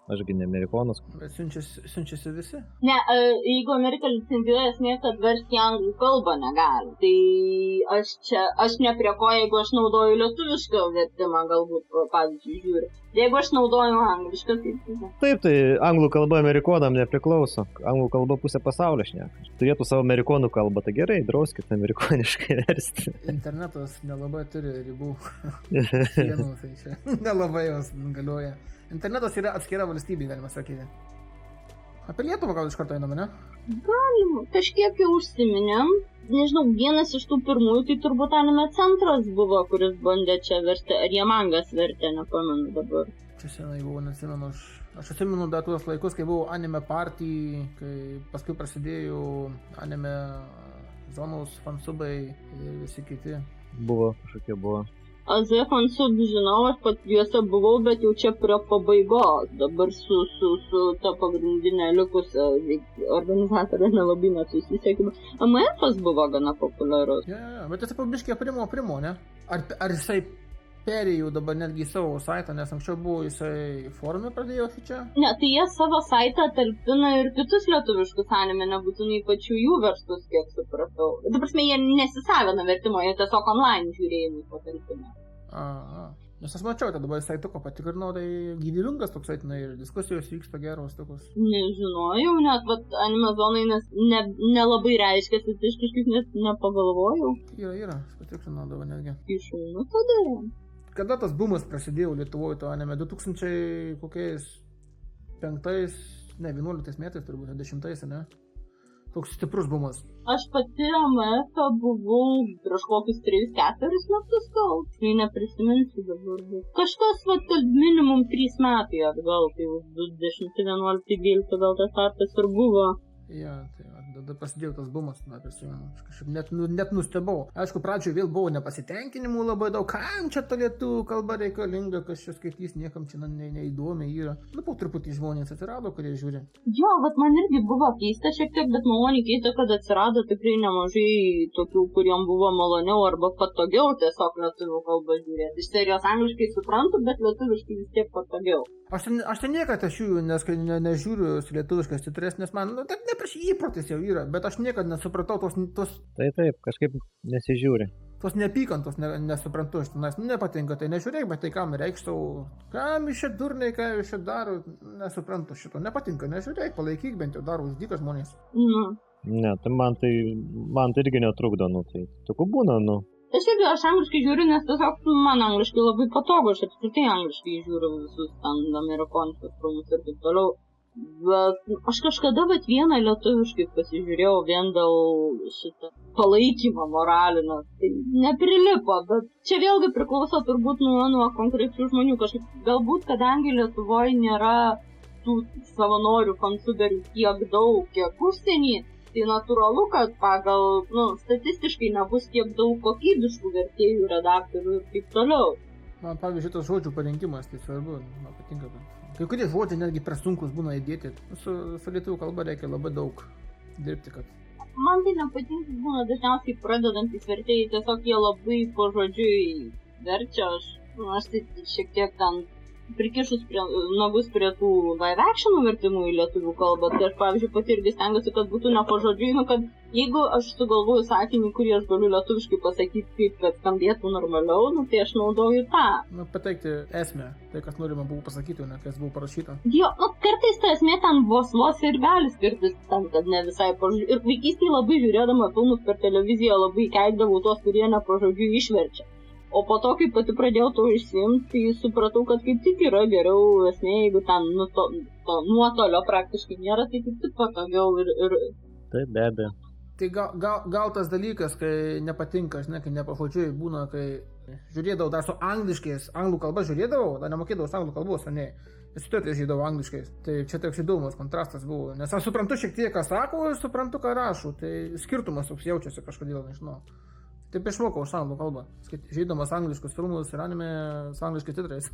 B: Ašgi ne amerikonas.
A: Bet siunčiasi visi?
C: Ne, jeigu Amerika licencijuoja, esmė, kad versti anglų kalbą negali. Tai aš ne prie ko, jeigu aš naudoju lietuvišką vertimą, galbūt, pavyzdžiui, žiūriu. Jeigu aš naudoju anglišką, tai...
B: Taip, tai anglų kalba amerikonam nepriklauso. Anglų kalba pusė pasaulio šneka. Turėtų savo amerikonų kalbą, tai gerai, drauskit amerikoniškai versti.
A: Internetas nelabai turi ribų. Sienų, tai čia nelabai jos galioja. Internetas yra atskira valstybė, galima sakyti. Apie Lietuvą gal iš karto einame, ne?
C: Galima. Kažkiek jau užsiminėm. Nežinau, vienas iš tų pirmųjų, tai turbūt Anime Centras buvo, kuris bandė čia versti. Ar jie mangas vertė, nepamenu dabar.
A: Čia senai buvo, neatsimenu. Aš atsimenu dar tuos laikus, kai buvo Anime Party, kai paskui prasidėjo Anime Zonos, fansubai ir visi kiti.
B: Buvo, kažkokie buvo.
C: AZ fansub žinau, aš pat juose buvau, bet jau čia prie pabaigos. Dabar su ta pagrindinė likusia organizatorė nelabai nesusisiekime. MF-as buvo gana populiarus.
A: Ja, bet jis pabiškė primo, ne? Ar jisai perėjau dabar netgi į savo saitą, nes anksčiau buvo jisai forume pradėjo šičia?
C: Ne, tai jie savo saitą talpina ir kitus lietuviškus anime, nebūtinai pačių jų verstus, kiek supratau. Ta prasme, jie nesisavina vertimo, jie tiesiog online žiūrėjimui patalpina.
A: Nes aš mačiau, tada visai tuko patikrinau, tai gyvybingas toksai, ir diskusijos vyksta geros tokios.
C: Nežinojau, net anime zonai, nes nelabai reiškiasi, tai aš kažkaip net nepagalvojau.
A: Yra, aš patikrinau dabar netgi.
C: Išūnu tada.
A: Kada tas bumas prasidėjo Lietuvoje to anime? 2000 kokiais 5, ne, 11 metais turbūt, 10, ne? Toks stiprus bumas.
C: Aš pati MF buvau prieš kokius 3-4 metus gal. Tai neprisiminsiu dabar. Kažkas, minimum 3 metai atgal, tai 2011-2012 gal tas tarpas ir buvo.
A: Ja, tai tada prasidėjo tas bumas, prisimenu. Aš kažkaip net nustebau. Aišku, pradžioje vėl buvo nepasitenkinimų labai daug. Kam čia ta lietuvių kalba reikalinga, kas čia skaitys, niekam čia neįdomi yra. Po truputį žmonės atsirado, kurie žiūri.
C: Jo, man irgi buvo keista šiek tiek, bet maloniai keista, kad atsirado tikrai nemažai tokių, kuriem buvo maloniau arba patogiau tiesiog lietuvių kalbą žiūrėti. Iš serijos angliškai suprantu, bet lietuviškai vis tiek patogiau.
A: Aš ten niekada jų nežiūriu su lietuviškas titrais, nes man, taip neprieš įprotis jau yra, bet aš niekada nesupratau tos...
B: Taip, kažkaip nesižiūri.
A: Tos neapykantos nesuprantu, aš tenais, nepatinka, tai nežiūrėk, bet tai kam reikštau, kam iš čia durniai, ką iš čia daro, nesuprantu šito, nepatinka, nežiūrėk, palaikyk, bent jau daro uždyką žmonės.
B: Ne, tai man tai irgi netrukdo, tai tokių būna,
C: Aš angliškai žiūriu, nes tiesiog man angliškai labai patogu, aš apskritai angliškai žiūriu visus ten amerikoniškus filmus ir taip toliau. Bet aš kažkada vieną lietuviškai pasižiūrėjau vien dėl šitą palaikymą moralinę. Tai neprilipo, bet čia vėlgi priklauso turbūt nuo konkrečių žmonių. Kažkaip galbūt, kadangi Lietuvoje nėra tų savanorių fansuberių tiek daug, kiek užsienį, tai natūralu, kad pagal, statistiškai nebus tiek daug kokybiškų vertėjų, redaktorių ir taip toliau.
A: Man, pavyzdžiui, tas žodžių parinkimas, tai svarbu, man patinka. Kai kurie žodžiai netgi per sunkus būna įdėti. Su lietuvių kalba reikia labai daug dirbti, kad...
C: Man tai nepatinka, būna dažniausiai pradedantys vertėjai, tiesiog jie labai pažodžiui verčia, aš tai šiek tiek ten prikišus nagus prie tų live actionų vertimų į lietuvių kalbą, tai aš, pavyzdžiui, pati irgi stengiuosi, kad būtų nepažodžiui, kad jeigu aš sugalvoju sakinį, kurį aš galiu lietuviškai pasakyti, kaip kad skambėtų normaliau, tai aš naudoju tą.
A: Pateikti esmę, tai kas norima buvo pasakyti, o ne kas buvo parašyta.
C: Jo, kartais ta esmė ten vos ir gali skirtis tam, kad ne visai pažodžiui. Ir vaikystėje labai žiūrėdama filmus per televiziją labai keikdavau tuos, kurie nepažodžiui išverčia. O po to, kai pati pradėjau to išsiimti, tai supratau, kad kaip tik yra geriau esmė, jeigu ten nuotolio praktiškai nėra, tai kaip tik patogiau ir...
B: Taip, be abejo.
A: Tai gal tas dalykas, kai nepatinka, žinai, kai nepažodžiui būna, kai žiūrėdavau dar su anglų kalba žiūrėdavau, dar nemokėdavau su anglų kalbos, ne, vis tiek žiūrėdavau angliškais. Tai čia toks įdomus kontrastas buvo, nes aš suprantu šiek tiek, ką sako, ir suprantu, ką rašau, tai skirtumas toks jaučiasi kažkodėl, nežinau. Taip išmokau už anglų kalbą, žiūrėdamas angliškus filmus ir anime su angliškais titrais.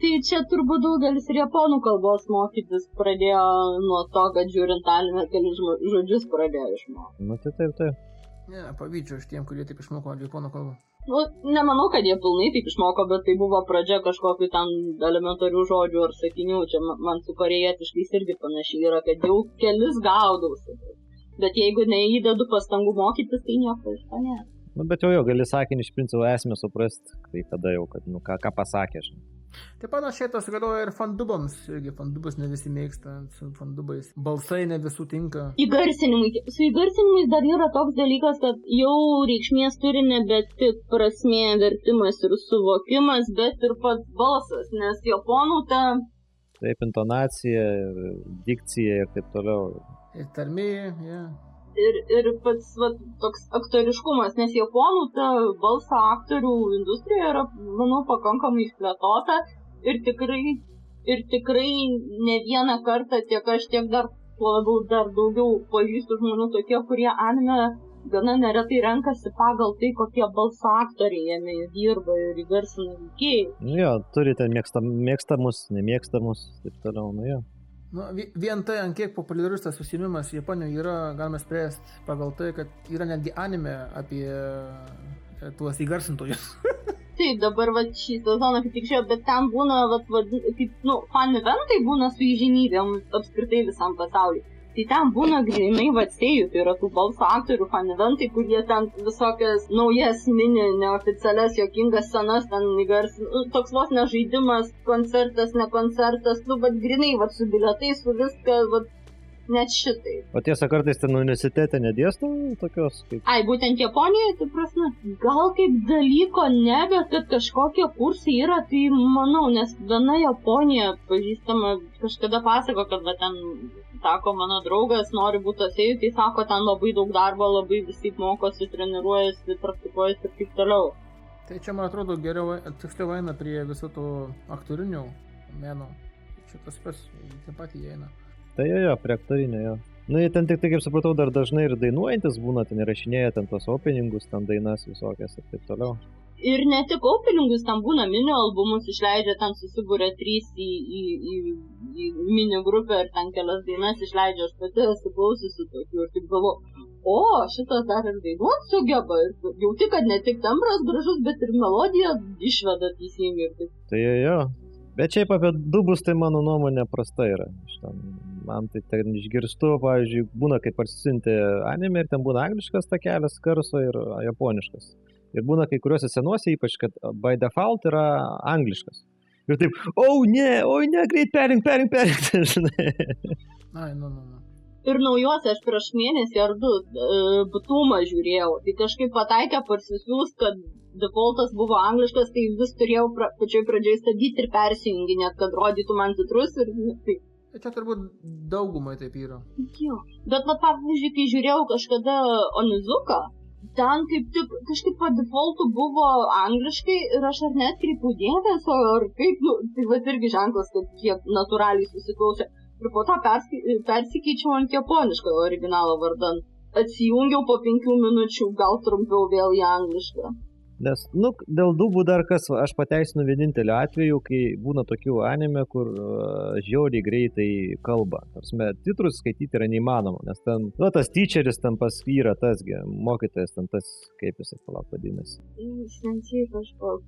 C: Tai čia turbūt daugelis ir japonų kalbos mokytis pradėjo nuo to, kad žiūrint anime kelius žodžius pradėjo išmokti.
B: Taip.
A: Ne, pavydžiu iš tiem, kurie taip išmoko japonų kalbą.
C: Nemanau, kad jie pilnai taip išmoko, bet tai buvo pradžia kažkokių ten elementarių žodžių ar sakinių. Čia man su korejietiškais irgi panašiai yra, kad jau kelis gaudausi. Bet jeigu neįdedu pastangų mokytis, tai nieko iš to nėra.
B: Bet jau gali sakinį iš principo esmę suprasti, kai kada jau, kad, ką pasakė, žinai.
A: Taip panašiai tas galioja ir fandubams, irgi fandubas ne visi mėgsta, su fandubais balsai ne visų tinka.
C: Su įgarsinimais dar yra toks dalykas, kad jau reikšmės turi nebe tik prasmė, vertimas ir suvokimas, bet ir pats balsas, nes japonų ta...
B: Taip, intonacija, dikcija ir taip toliau.
A: Ir tarmė, ja.
C: Ir pats toks aktoriškumas, nes japonų ta balso aktorių industrija yra, manau, pakankamai išplėtota ir tikrai ne vieną kartą tiek aš, tiek dar daugiau pažįstu žmonių tokie, kurie anime gana neretai renkasi pagal tai, kokie balso aktoriai jame dirba ir įgarsina veikėjai.
B: Jo, turite mėgstamus, nemėgstamus, taip toliau, jo.
A: Vien tai, ant kiek populiarus tas užsiėmimas Japonijoje yra, galime spręsti pagal tai, kad yra netgi anime apie tuos įgarsintojus.
C: Taip, dabar šį sezoną kaip tik žiūrėjau, bet ten būna, fan eventai būna su įžinybėm apskritai visam pasauliu. Tai ten būna grinai vatsėjų, tai yra tų balso aktorių faniventai, kurie ten visokias naujas mini, neoficialias, jokingas scenas, ten toks vos nežaidimas, koncertas, ne koncertas, vat grinai, vat su bilietais, su viską, vat net šitai.
B: O tiesa, kartais ten universitete nedėsto tokios kaip...
C: Ai, būtent Japonijoje, tai prasme, gal kaip dalyko ne, bet kad kažkokie kursai yra, tai manau, nes viena Japonija pažįstama kažkada pasako, kad va ten, sako, mano draugas nori būti asėjų, tai sako, ten labai daug darbo, labai visi mokosi, treniruojasi, praktikuojasi ir taip toliau.
A: Tai čia, man atrodo, geriau, tiksliau eina prie visų tų aktorinių menų. Čia tas pas, taip pat įeina.
B: Tai jo, prie aktorinio, jo. Nu, jie ten tik tai, kaip supratau, dar dažnai ir dainuojantis būna, ten įrašinėja ten tos openingus, ten dainas visokias ir taip toliau.
C: Ir ne tik openingus, ten būna mini albumus, išleidžia, ten susibūrė 3 į mini grupę ir ten kelias dainas išleidžia, aš pati esu klausiusi tokių ir taip galvoju, o, šitas dar ir dainuot sugeba, ir jauti, kad ne tik tembras gražus, bet ir melodija išveda teisingai ir taip.
B: Tai jo. Bet šiaip apie dubus, tai mano nuomonė prasta yra. Man tai ten išgirstu, pavyzdžiui, būna kaip parsisinti anime ir ten būna angliškas takelis, garso ir japoniškas. Ir būna kai kuriuose senuose, ypač, kad by default yra angliškas. Ir taip, oi ne, greit perink, žinai.
A: Ai, nu.
C: Ir naujuose aš prieš mėnesį ar 2 Butumą žiūrėjau, tai kažkaip pataikė parsisiųs, kad defaultas buvo angliškas, tai vis turėjau pačioj pradžioj stabdyti ir persijunginėt, kad rodytų man titrus ir taip.
A: Tai čia turbūt daugumai taip yra.
C: Jo. Bet, pavyzdžiui, kai žiūrėjau kažkada Onizuka, ten kaip tik kažkaip po defaultų buvo angliškai ir aš ar neatkreipiau dėmesio, ar kaip, tai irgi ženklas, kad kiek natūraliai susiklausė. Ir po to persikeičiau ant japonišką originalo vardan. Atsijungiau po 5 minučių, gal trumpiau vėl į anglišką.
B: Nes, dėl dubų dar kas, aš pateisinu vienintelį atveju, kai būna tokių anime, kur žiauriai greitai kalba. Tarsime, titrus skaityti yra neįmanoma, nes ten, tas teacheris ten pas yra tasgi, mokytojas ten tas, kaip jisai vadinasi.
C: Sensei kažkoks.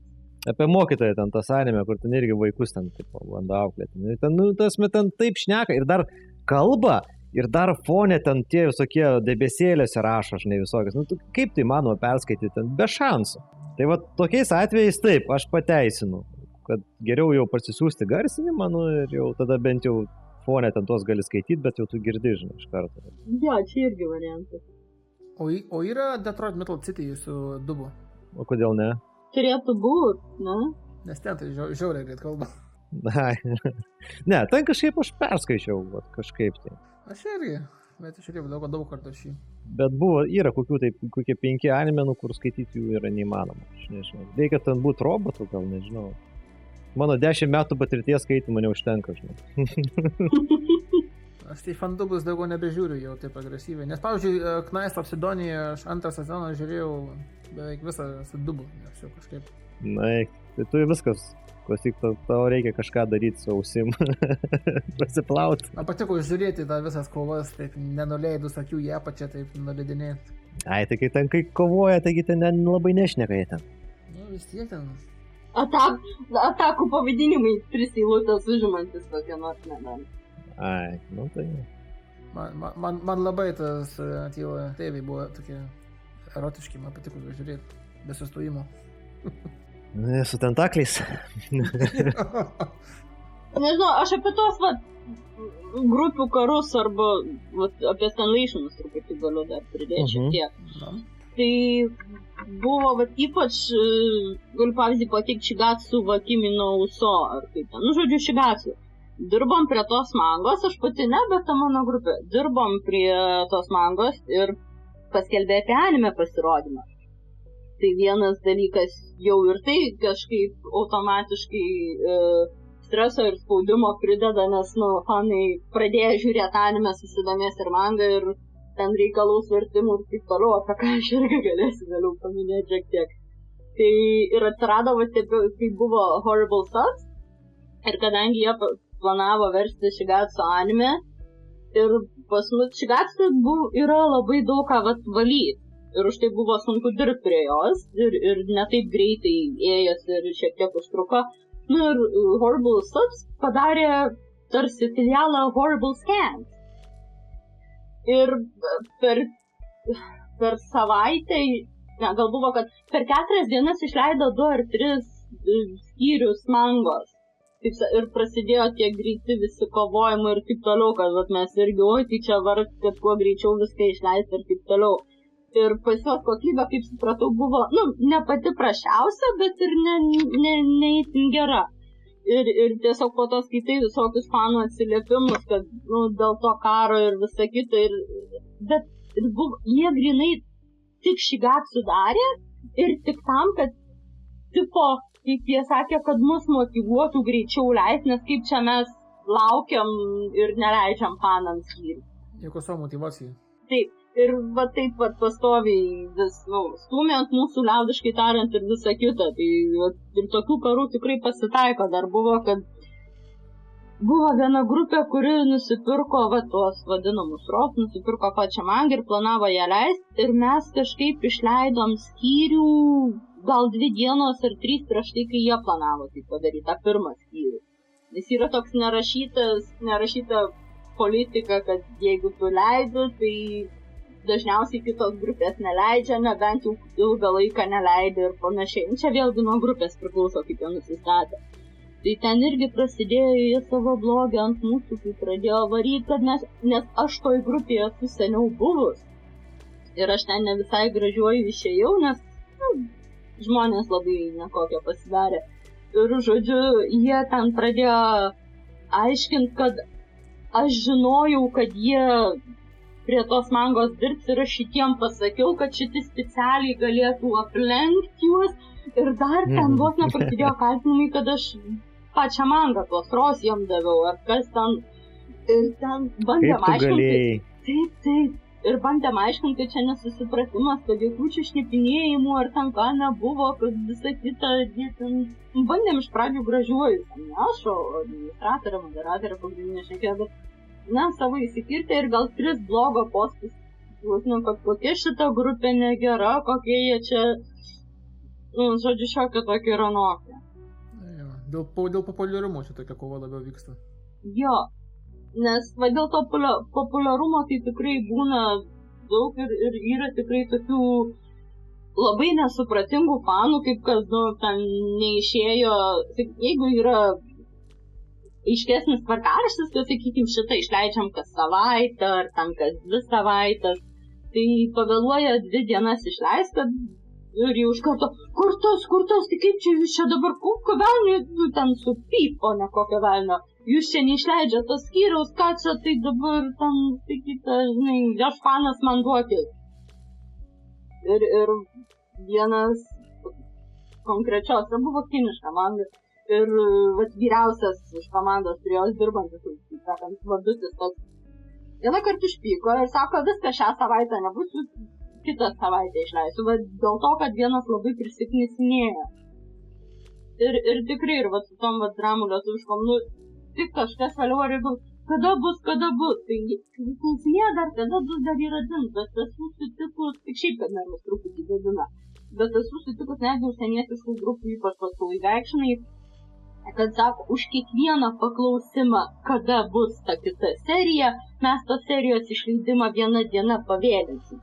B: Apie mokytoją ten tas anime, kur ten irgi vaikus ten, taip, bando auklėti. Ten taip šneka ir dar kalba. Ir dar fone ten tie visokie debesėlėse rašo, žinai, visokias. Kaip tai manoma perskaityti ten? Be šansų. Tai va tokiais atvejais taip, aš pateisinu, kad geriau jau parsisiųsti garsinimą, ir jau tada bent jau fone ten tuos gali skaityti, bet jau tu girdi, žinai, iš karto.
C: Ja, čia irgi variantas.
A: O yra Detroit Metal City su dubu?
B: O kodėl ne?
C: Turėtų būti, ne?
A: Nes ten tai žiauriai greit kalba.
B: Ne, ten kažkaip aš perskaičiau, kažkaip tai.
A: Aš irgi, bet aš irgi daug kartų šį.
B: Bet yra kokie 5 anime, kur skaityti jų yra neįmanoma. Aš nežinau. Reikia ten būti robotu, gal nežinau. Mano 10 metų patirties skaitimo neužtenka, žinau.
A: Aš tai fandubus daugiau nebežiūriu jau taip agresyviai. Nes, pavyzdžiui, Knais Apsidonija, aš 2 sezoną žiūrėjau beveik visą su dubu. Nes jau kažkaip.
B: Na, tai tu viskas. Klausyk, tau reikia kažką daryti su ausim. Prasiplauti.
A: Man patiko žiūrėti tą visas kovas, taip nenuleidus akių į apačią, taip nuleidinėti.
B: Ai, tai kai kovoja, taigi ten labai nešneka jie ten.
A: Vis tiek ten.
C: Atakų pavadinimai 3 eilutės užimantis tokia nors nebent.
B: Ai, tai.
A: Man labai tas tėvai buvo tokie erotiški, man patiko žiūrėti be sustojimo.
B: Su tentakliais.
C: Nežinau, aš apie tos grupių karus arba apie Stanlaitionus truputį galiu dar pridėti šiek tiek. Tai buvo ypač, galiu pavyzdį pateikti Shigatsu wa Kimi no Uso, ar kaip ten, žodžiu Shigatsu. Dirbom prie tos mangos, aš pati ne, bet ta mano grupė. Dirbom prie tos mangos ir paskelbė apie anime pasirodymą. Tai vienas dalykas jau ir tai kažkaip automatiškai streso ir spaudimo prideda, nes, fanai pradėjo žiūrėti anime, susidomės ir manga ir ten reikalaus vertimų ir taip toliau, apie ką aš irgi galėsiu vėliau paminėti šiek tiek. Tai ir atsirado, kai buvo Horrible Subs ir kadangi jie planavo versti Shigatsu anime ir pas mus Shigatsu yra labai daug ką valyti. Ir už tai buvo sunku dirbti prie jos ir ne taip greitai ėjęs ir šiek tiek užtruko. Ir Horrible Subs padarė tarsi filialą Horrible Scans. Ir per savaitę, gal buvo, kad per 4 dienas išleido 2 ar 3 skyrius mangos. Ir prasidėjo tie greiti visi kovojimai ir taip toliau, kad mes irgi, tai čia varg, kad kuo greičiau viską išleisti ir taip toliau. Ir pas jos kokybė, kaip supratau, buvo, ne pati prašiausia, bet ir ne itin gera. Ir tiesiog po to skaitai visokius fanų atsiliepimus, kad, dėl to karo ir visa kita. Bet jie grinai tik Shigatsu darė ir tik tam, kad tipo, kaip jie sakė, kad mus motyvuotų greičiau leisti, nes kaip čia mes laukiam ir neleidžiam fanams skyrių.
A: Jokio savo motyvacijų.
C: Taip, ir taip pastoviai vis, stūmė ant mūsų liaudiškai tariant ir visą kitą. Tai ir tokių karų tikrai pasitaiko. Dar buvo, kad buvo viena grupė, kuri nusipirko tos vadinamus ROF, nusipirko pačią mangą ir planavo ją leisti. Ir mes kažkaip išleidom skyrių gal 2 dienos ar 3 prieš tai, kai jie planavo tai padaryti, tą pirmą skyrių. Nes yra toks nerašyta politika, kad jeigu tu leidi, tai dažniausiai kitos grupės neleidžia, nebent jau ilgą laiką neleidė ir panašiai. Čia vėlgi nuo grupės priklauso, kaip jie nusistatė. Tai ten irgi prasidėjo jie savo blogį ant mūsų, kai pradėjo varyti, kad nes aš toj grupėje esu seniau buvus. Ir aš ten ne visai gražiuoju išėjau, nes žmonės labai nekokie pasidarė. Ir, žodžiu, jie ten pradėjo aiškinti, kad aš žinojau, kad jie prie tos mangos dirbs ir aš šitiem pasakiau, kad šiti specialiai galėtų aplenkti juos. Ir dar ten vos neprasidėjo kaltinimai, kad aš pačią mangą tos ROS jam daviau, ar kas ten. Ir ten bandėm aiškinti. Taip. Ir bandėm aiškinti, kad čia nesusipratimas, kad jokių čia šnipinėjimų ar ten ką nebuvo, kad visą kitą bandėm iš pradžių gražiuoju. Ne aš, o administratorė, moderatorė pagrindinė šnekėjo, bet savo įsikirtė ir gal 3 blogo postus. Kad kokia šita grupė negera, kokie jie čia, žodžiu, šiokia tokia yra nokė.
A: Dėl populiarumo čia tokia kova labiau vyksta.
C: Jo. Nes dėl to populiarumo tai tikrai būna daug ir yra tikrai tokių labai nesupratingų fanų, kaip kas, ten neišėjo, jeigu yra aiškesnis tvarkaraštis, kad, sakykim, šitą išleidžiam kas savaitę ar ten kas 2 savaitės, tai pavėluoja 2 dienas išleist, kad ir jau iš karto, kur tas, tai kaip čia jūs čia dabar, kokio velnio, ten supyp, o ne kokio velnio. Jūs čia neišleidžia tos skyriaus, ką čia tai dabar ten, sakykite, žinai, aš fanas man duokit. Ir vienas konkrečios, tai buvo kiniška manga. Ir vyriausias iš komandos prie jos dirbantis, taip sakant, vadutis toks. Vieną kartą išpyko ir sako, viską šią savaitę nebus, kitą savaitę išleisiu. Dėl to, kad vienas labai prisiknisinėjo. Ir tikrai, ir su tom dramų lietuviškom, tik kažkas vėliau ar jeigu, kada bus. Tai klausinėja dar, kada bus dar yra din, bet esu sutikus, tik šiaip, kad nervus truputį gadina, bet esu sutikus netgi užsienietiškų grupių, ypač paskui veikšnai, kad sako, už kiekvieną paklausimą, kada bus ta kita serija, mes tos serijos išleidimą 1 dieną pavėlinsim.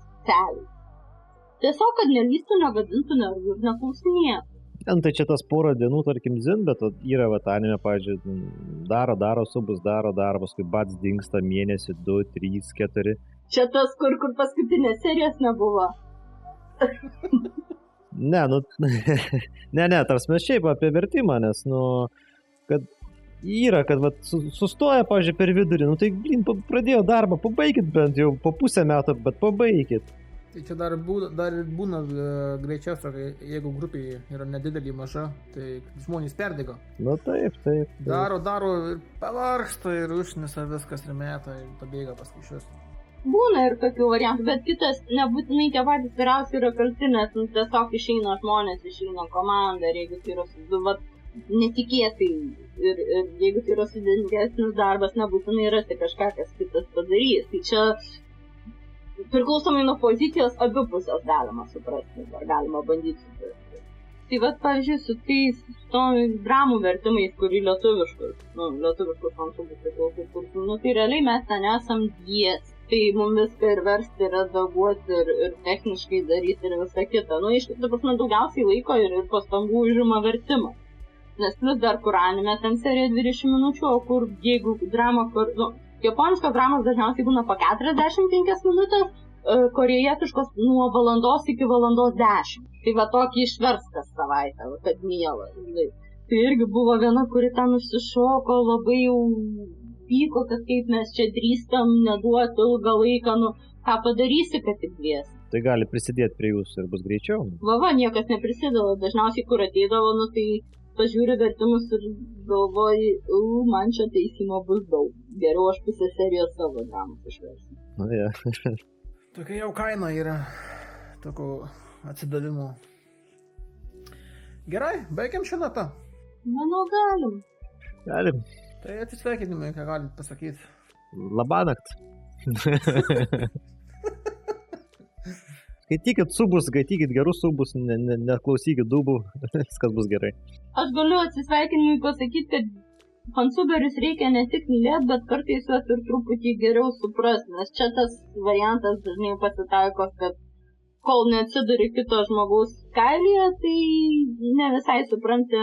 C: Tiesiog, kad nelystų, negadintų nervų ir neklausinėtų.
B: Tai čia tas porą dienų, tarkim, zin, bet yra anime, pavyzdžiui, daro subus, daro, paskui bats dingsta mėnesį, 2, 3, 4.
C: Čia tas, kur paskutinės serijos nebuvo.
B: Ne, tarsi mes šiaip apie vertimą, nes, kad yra, kad sustoja, pavyzdžiui, per vidurį, tai, pradėjo darbą, pabaikit bent jau po pusę metų, bet pabaikit.
A: Tai čia dar būna greičiausia, jeigu grupė yra nedidelį maža, tai žmonės perdega.
B: Taip.
A: Daro ir pavargsta ir užnisa viskas ir meta ir pabėga paskui šios.
C: Būna ir tokių variantų, bet kitas nebūtinai tie patys vyriausiai yra kalti, nes tiesiog išeina žmonės, išeina komanda ir jeigu tai yra netikėtai ir jeigu tai yra sudėtingesnis darbas, nebūtinai rasti kažką, kas kitas padarys. Tai čia priklausomai nuo pozicijos abi pusės galima suprasti, ar galima bandyti suprasti. Tai pavyzdžiui, su tais dramų vertimais, kurį lietuviškus fansubus priklauso kursų, tai realiai mes ten esam 2. tai mums viską ir versti, ir redaguoti, ir techniškai daryti, ir visą kitą. Nu, iš tikrųjų, prasme, daugiausiai laiko ir pastangų užima vertimas. Nes plus dar kur anime, ten serija 20 minučių, o kur jeigu drama, japoniškos dramos dažniausiai būna po 45 minutės, korėjietiškos nuo valandos iki valandos 10. Tai va tokį išvers kas savaitę, kad miela. Tai irgi buvo viena, kuri ten užsišoko, labai jau pyko, kad kaip mes čia drįstam neduoti ilgą laiką, nu, ką padarysi, kad tik dviesi.
B: Tai gali prisidėti prie jūsų ir bus greičiau.
C: Va, niekas neprisideda. Dažniausiai, kur ateidavo, nu, tai pažiūri vertimus ir galvoji, man čia teisymo bus daug. Geriau aš pusę serijos savo dramos išversiu.
B: Nu, ja.
A: Tokia jau kaina yra tokio atsidavimo. Gerai, baigiam šią natą.
C: Manau, galim.
B: Galim.
A: Tai atsisveikinimai, ką galit pasakyti.
B: Labanakt. Skaitykit subus, skaitykit gerus subus, neklausykit dubų, viskas bus gerai.
C: Aš galiu atsisveikinimui pasakyti, kad fansuberius reikia ne tik mylėti, bet kartais juos ir truputį geriau suprasti, nes čia tas variantas dažnai pasitaiko, kad kol neatsiduri kito žmogaus kailyje, tai ne visai supranti,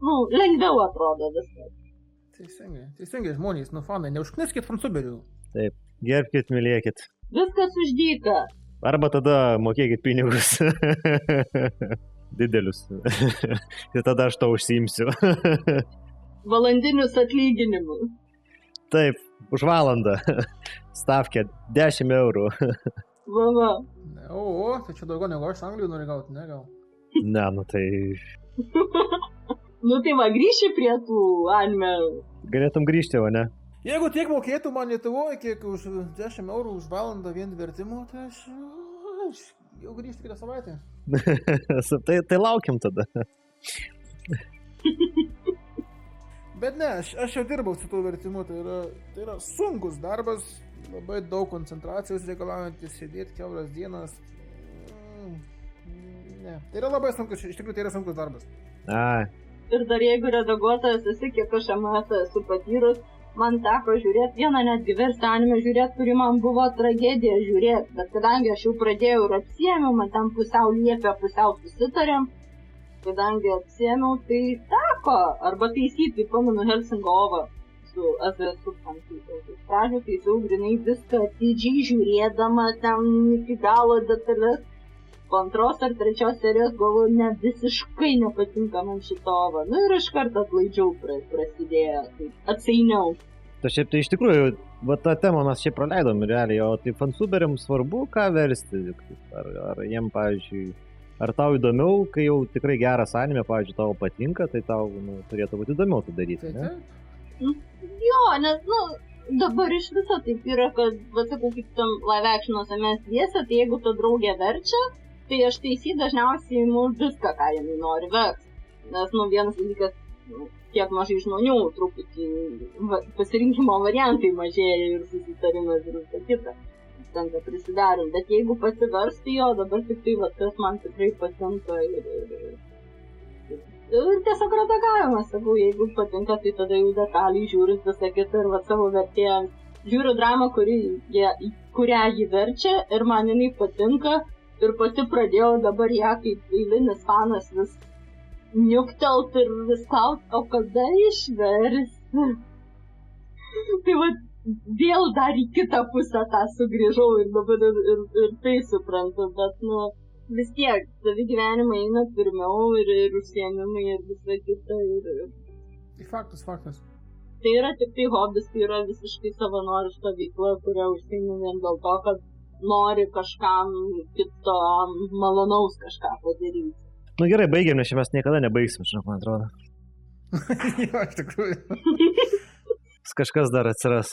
C: nu, lengviau atrodo viskas.
A: Teisingai žmonės, nu fanai, neužkniskit fansuberių.
B: Taip, gerbkit, mylėkit.
C: Viskas už dyką.
B: Arba tada mokėkit pinigus. Didelius. Ir tada aš to užsiimsiu.
C: Valandinius atlyginimus.
B: Taip, už valandą. Stavkė 10 eurų.
C: Va.
A: Tai čia daugiau negu aš Anglijų nori gauti, ne gal?
B: Ne, nu tai...
C: Nu tai va, grįši prie tų anime.
B: Galėtum grįžti, o ne?
A: Jeigu tiek mokėtų man Lietuvoje, kiek už 10 eurų už valandą vien vertimų, tai aš jau grįžti kitą savaitę.
B: tai laukiam tada.
A: Bet ne, aš jau dirbau su tuo vertimu, tai yra sunkus darbas, labai daug koncentracijos reikalaujantis, sėdėti kiauras dienas. Ne, tai yra labai sunkus, iš tikrųjų tai yra sunkus darbas.
C: Ir dar jeigu redaguotojas esi, kiek aš esu patyrus, man teko žiūrėti vieną netgi verstą anime žiūrėti, kuri man buvo tragedija žiūrėti, bet kadangi aš jau pradėjau ir apsiėmiau, man ten pusiau liepė, pusiau susitarėm, kadangi apsiėmiau, tai teko, arba taisyti, pamenu Helsingovą su ASV substantyvais. Pradžiu taisiau grinai viską atidžiai žiūrėdama, ten iki galo detalės. Po antros ar trečios serijos galvoju, ne, visiškai nepatinka man šitova. Nu ir iš karto atlaidžiau prasidėjo, tai atsainiau.
B: Tai šiaip tai iš tikrųjų, va tą temą mes šiaip praleidom realiai, o tai fansuberiam svarbu ką versti, ar jiem, pavyzdžiui, ar tau įdomiau, kai jau tikrai geras anime, pavyzdžiui, tau patinka, tai tau turėtų būti įdomiau tai daryti, ne?
C: Jo, nes, dabar iš viso taip yra, kad, sakau, kaip tam live action'ose mes dviese, tai jeigu ta draugė verčia, tai aš taisy dažniausiai viską, ką jinai nori versti. Nes, vienas dalykas, kiek mažai žmonių, truputį pasirinkimo variantai mažėja ir susitarimas ir visą kitą. Tenka prisidarim. Bet jeigu pasiversti jo, dabar tik tai, kas man tikrai patinka ir tiesiog redagavimas, sakau, jeigu patinka, tai tada jau detaliai žiūrint visą kitą ir savo vertėjams. Žiūriu dramą, kurią jį verčia ir man jinai patinka. Ir pati pradėjau dabar ją kaip eilinis fanas vis niuktelt ir vis klaust, o kada išversi? Tai vėl dar į kitą pusę tą sugrįžau ir dabar ir tai suprantu, bet vis tiek, savi gyvenimai eina pirmiau ir užsiėmimai ir visą kitą.
A: Faktas.
C: Tai yra tik tai hobis, tai yra visiškai savanoriška veikla, kurią užsiėmim vien dėl to, kad nori kažkam kito malonaus kažką padaryti.
B: Nu gerai, baigėm, nes mes niekada nebaigsim, žinok, man atrodo.
A: Jo, iš tikrųjų.
B: Kažkas dar atsiras.